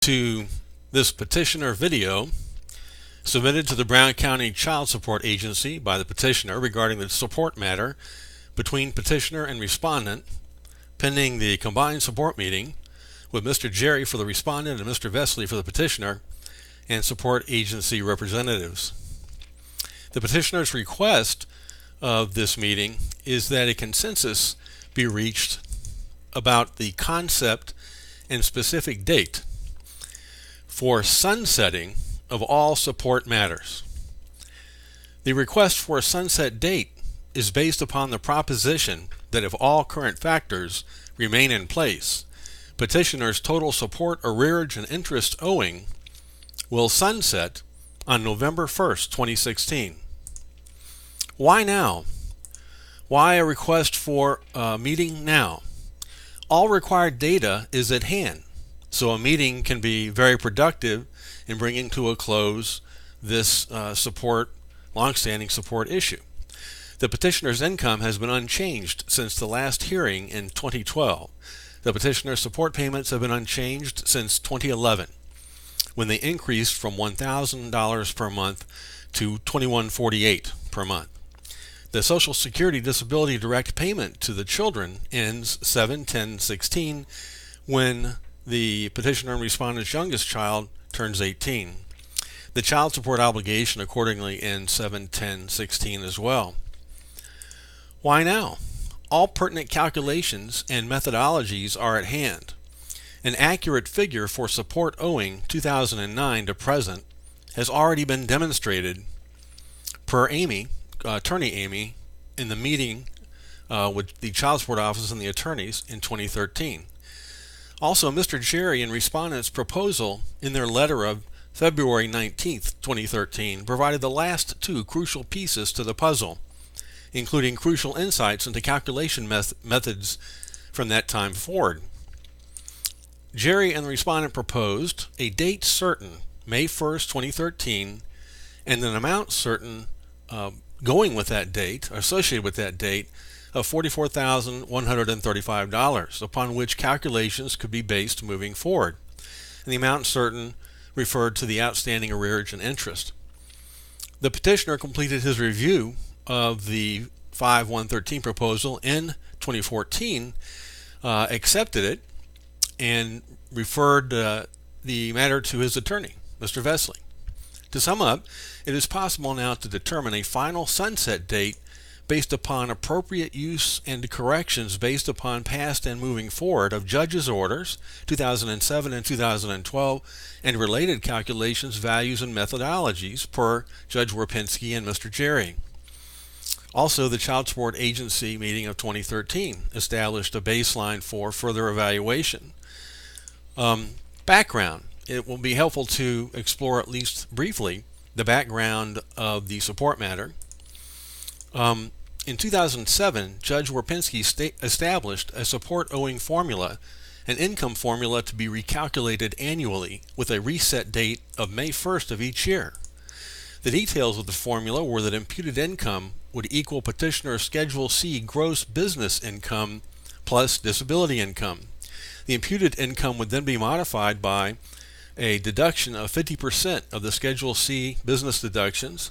To this petitioner video submitted to the Brown County Child Support Agency by the petitioner regarding the support matter between petitioner and respondent pending the combined support meeting with Mr. Jerry for the respondent and Mr. Vesley for the petitioner and support agency representatives. The petitioner's request of this meeting is that a consensus be reached about the concept and specific date for sunsetting of all support matters. The request for a sunset date is based upon the proposition that if all current factors remain in place, petitioner's total support arrearage and interest owing will sunset on November 1st, 2016. Why now? Why a request for a meeting now? All required data is at hand, so a meeting can be very productive in bringing to a close this long-standing support issue. The petitioner's income has been unchanged since the last hearing in 2012. The petitioner's support payments have been unchanged since 2011, when they increased from $1,000 per month to $2,148 per month. The Social Security Disability Direct Payment to the children ends 7/10/16 when the petitioner and respondent's youngest child turns 18. The child support obligation accordingly ends 7/10/16 as well. Why now? All pertinent calculations and methodologies are at hand. An accurate figure for support owing 2009 to present has already been demonstrated per Attorney Amy, in the meeting with the Child Support Office and the attorneys in 2013. Also, Mr. Jerry and respondent's proposal in their letter of February 19th, 2013 provided the last two crucial pieces to the puzzle, including crucial insights into calculation methods from that time forward. Jerry and the respondent proposed a date certain, May 1st, 2013, and an amount certain going with that date, or associated with that date, of $44,135, upon which calculations could be based moving forward. And the amount certain referred to the outstanding arrearage and interest. The petitioner completed his review of the 5/113 proposal in 2014, accepted it, and referred the matter to his attorney, Mr. Vesley. To sum up, it is possible now to determine a final sunset date based upon appropriate use and corrections based upon past and moving forward of judges' orders 2007 and 2012 and related calculations, values, and methodologies per Judge Warpinski and Mr. Jerry. Also, the Child Support Agency meeting of 2013 established a baseline for further evaluation. Background. It will be helpful to explore at least briefly the background of the support matter. In 2007, Judge Warpinski established a support owing formula, an income formula to be recalculated annually with a reset date of May 1st of each year. The details of the formula were that imputed income would equal petitioner's Schedule C gross business income plus disability income. The imputed income would then be modified by a deduction of 50% of the Schedule C business deductions,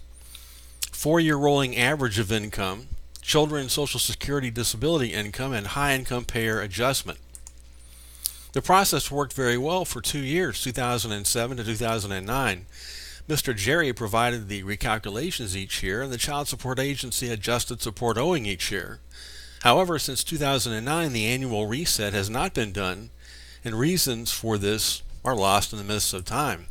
4-year rolling average of income, children's Social Security disability income, and high income payer adjustment. The process worked very well for 2 years, 2007 to 2009. Mr. Jerry provided the recalculations each year, and the Child Support Agency adjusted support owing each year. However, since 2009, the annual reset has not been done, and reasons for this are lost in the mists of time.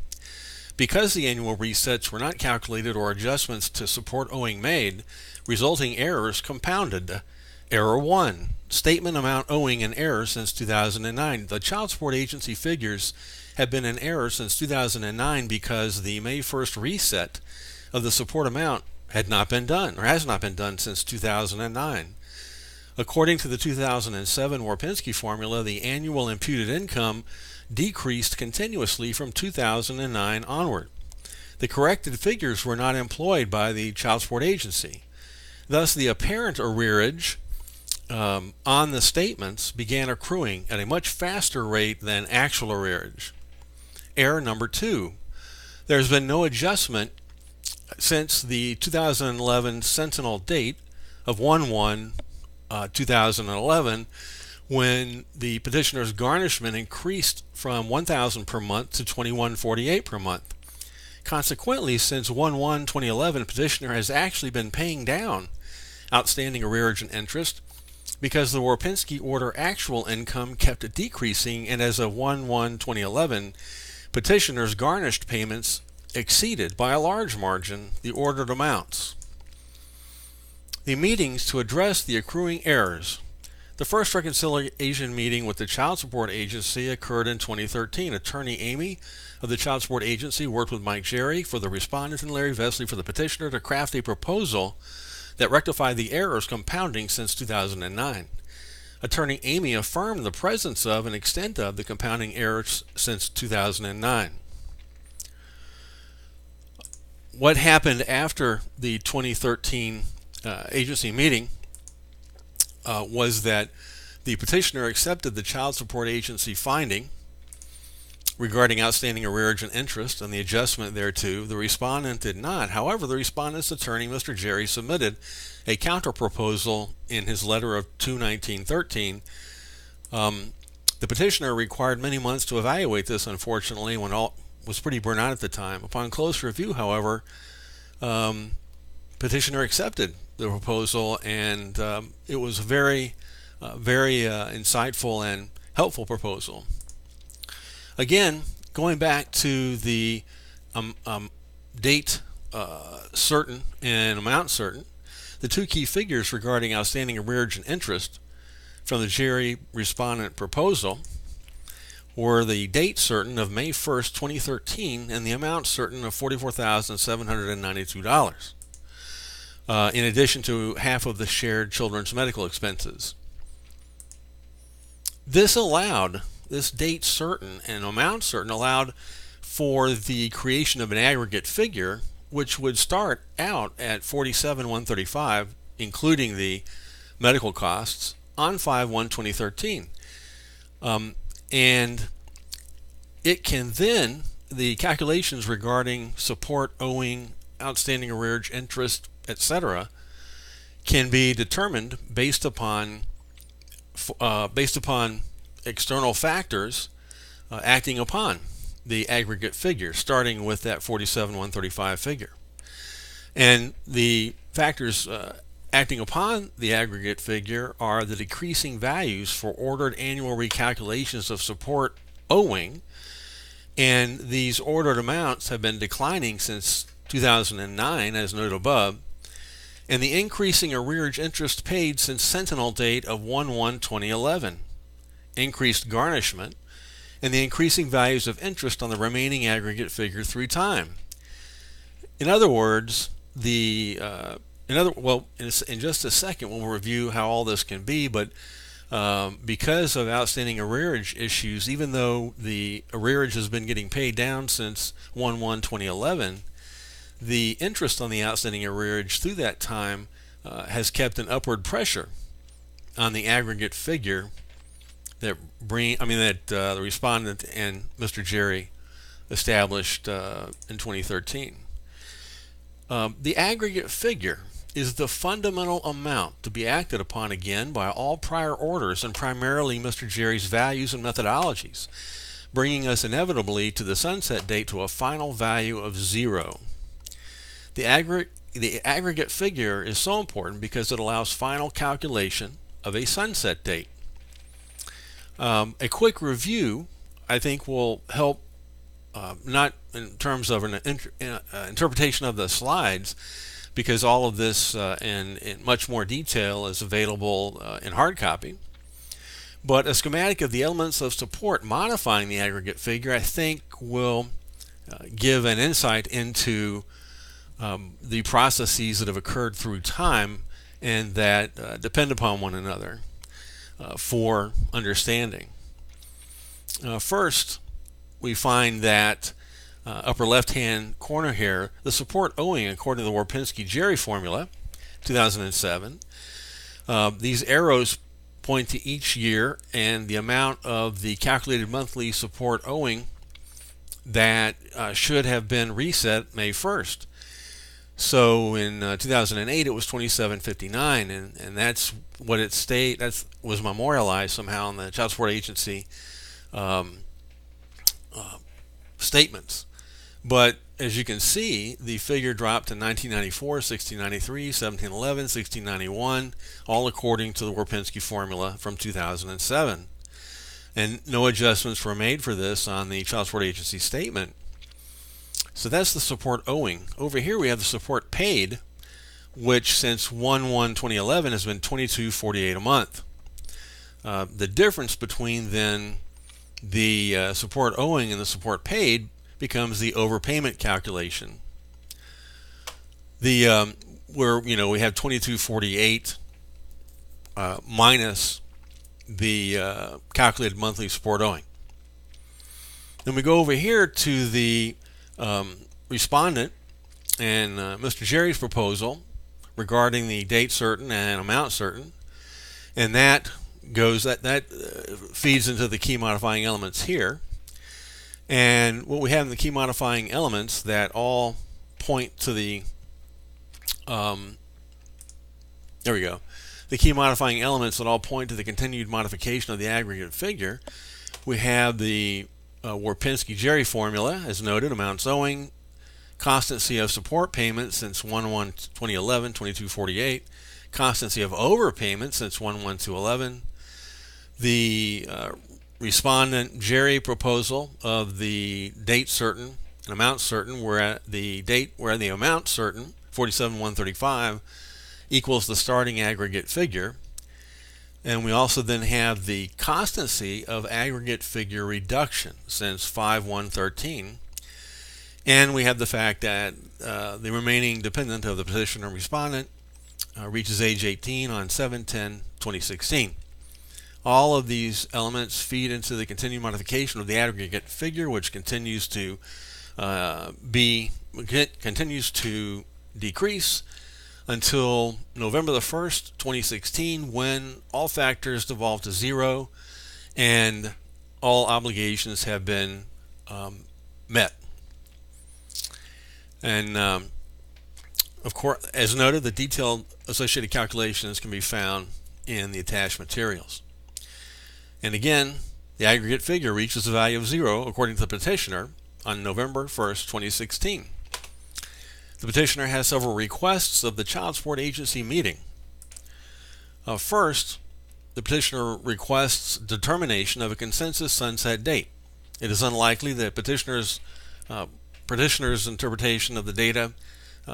Because the annual resets were not calculated or adjustments to support owing made, resulting errors compounded. Error 1. Statement amount owing in error since 2009. The Child Support Agency figures have been in error since 2009 because the May 1st reset of the support amount had not been done, or has not been done since 2009. According to the 2007 Warpinski formula, the annual imputed income decreased continuously from 2009 onward. The corrected figures were not employed by the Child Support Agency. Thus, the apparent arrearage on the statements began accruing at a much faster rate than actual arrearage. Error number 2. There's been no adjustment since the 2011 Sentinel date of 1/1/2011, when the petitioner's garnishment increased from $1,000 per month to $21.48 per month. Consequently, since 1/1/2011, petitioner has actually been paying down outstanding arrearage and interest because the Warpinski order actual income kept decreasing, and as of 1/1/2011, petitioner's garnished payments exceeded by a large margin the ordered amounts. The meetings to address the accruing errors. The first reconciliation meeting with the Child Support Agency occurred in 2013. Attorney Amy of the Child Support Agency worked with Mike Jerry for the respondent and Larry Vesley for the petitioner to craft a proposal that rectified the errors compounding since 2009. Attorney Amy affirmed the presence of and extent of the compounding errors since 2009. What happened after the 2013 agency meeting was that the petitioner accepted the Child Support Agency finding regarding outstanding arrearage and interest and the adjustment thereto. The respondent did not. However, the respondent's attorney, Mr. Jerry, submitted a counterproposal in his letter of 2/19/13. The petitioner required many months to evaluate this, unfortunately, when all was pretty burnt out at the time. Upon close review, however, petitioner accepted the proposal, and it was a very insightful and helpful proposal. Again, going back to the date certain and amount certain, the two key figures regarding outstanding arrearage and interest from the Jerry respondent proposal were the date certain of May 1st, 2013, and the amount certain of $44,792, in addition to half of the shared children's medical expenses. This date certain and amount certain allowed for the creation of an aggregate figure, which would start out at $47,135, including the medical costs, on 5/1/2013. And it can then, the calculations regarding support owing, outstanding arrearage, interest, etc., can be determined based upon external factors acting upon the aggregate figure, starting with that 47,135 figure. And the factors acting upon the aggregate figure are the decreasing values for ordered annual recalculations of support owing, and these ordered amounts have been declining since 2009, as noted above, and the increasing arrearage interest paid since Sentinel date of 1/1/2011, increased garnishment, and the increasing values of interest on the remaining aggregate figure through time. In other words, in just a second we'll review how all this can be, but because of outstanding arrearage issues, even though the arrearage has been getting paid down since 1/1/2011, the interest on the outstanding arrearage through that time has kept an upward pressure on the aggregate figure that the respondent and Mr. Jerry established in 2013. The aggregate figure is the fundamental amount to be acted upon again by all prior orders, and primarily Mr. Jerry's values and methodologies, bringing us inevitably to the sunset date to a final value of 0. The aggregate figure is so important because it allows final calculation of a sunset date. A quick review, I think, will help, not in terms of an interpretation of the slides, because all of this in much more detail is available in hard copy, but a schematic of the elements of support modifying the aggregate figure, I think, will give an insight into the processes that have occurred through time and that depend upon one another for understanding. First, we find that upper left-hand corner here, the support owing according to the Warpinski-Jerry formula, 2007. These arrows point to each year and the amount of the calculated monthly support owing that should have been reset May 1st. So in 2008 it was 2759, and that's what it stayed. That was memorialized somehow in the Child Support Agency statements. But as you can see, the figure dropped to 1994, 1693, 1711, 1691, all according to the Warpinski formula from 2007. And no adjustments were made for this on the Child Support Agency statement. So that's the support owing. Over here we have the support paid, which since 1/1/2011 has been $22.48 a month. The difference between then the support owing and the support paid becomes the overpayment calculation. Where we have $22.48 minus the calculated monthly support owing. Then we go over here to the respondent and Mr. Jerry's proposal regarding the date certain and amount certain, and that feeds into the key modifying elements here. And what we have in the key modifying elements that all point to the there we go. The key modifying elements that all point to the continued modification of the aggregate figure. We have the Warpinski-Jerry formula, as noted, amounts owing, constancy of support payments since 1/1/2011, $22.48, constancy of overpayment since 1/1/2011, the respondent Jerry proposal of the date certain and amount certain, where the amount certain, 47,135, equals the starting aggregate figure. And we also then have the constancy of aggregate figure reduction since 5/1/13. And we have the fact that the remaining dependent of the petitioner and respondent reaches age 18 on 7/10/2016. All of these elements feed into the continued modification of the aggregate figure, which continues to decrease until November the 1st, 2016, when all factors devolve to zero and all obligations have been met. And of course, as noted, the detailed associated calculations can be found in the attached materials. And again, the aggregate figure reaches a value of zero according to the petitioner on November 1st, 2016. The petitioner has several requests of the Child Support Agency meeting. First, the petitioner requests determination of a consensus sunset date. It is unlikely that petitioner's interpretation of the data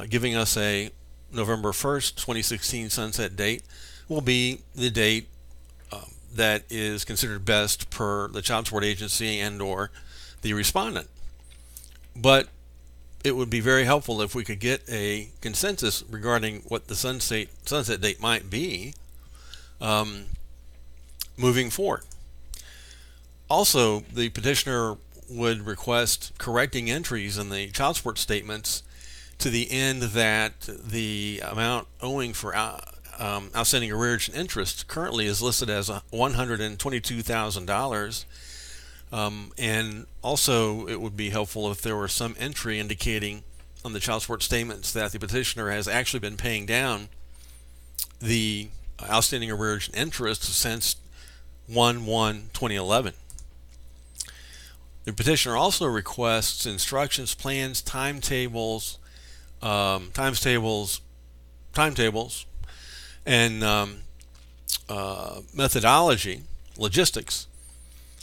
giving us a November 1st, 2016 sunset date will be the date that is considered best per the Child Support Agency and or the respondent. But it would be very helpful if we could get a consensus regarding what the sunset date might be moving forward. Also, the petitioner would request correcting entries in the child support statements to the end that the amount owing for outstanding arrearage and interest currently is listed as $122,000. And also it would be helpful if there were some entry indicating on the child support statements that the petitioner has actually been paying down the outstanding arrearage and interest since 1/1/2011. The petitioner also requests instructions, plans, timetables, and methodology, logistics,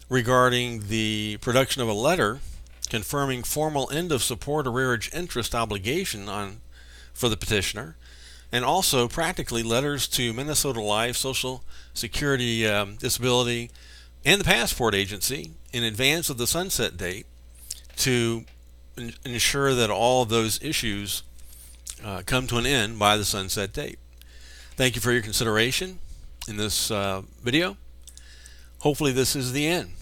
regarding the production of a letter confirming formal end of support arrearage interest obligation for the petitioner, and also practically letters to Minnesota Life, Social Security, Disability, and the Passport Agency in advance of the sunset date to ensure that all of those issues come to an end by the sunset date. Thank you for your consideration in this video. Hopefully this is the end.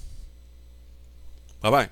Bye-bye.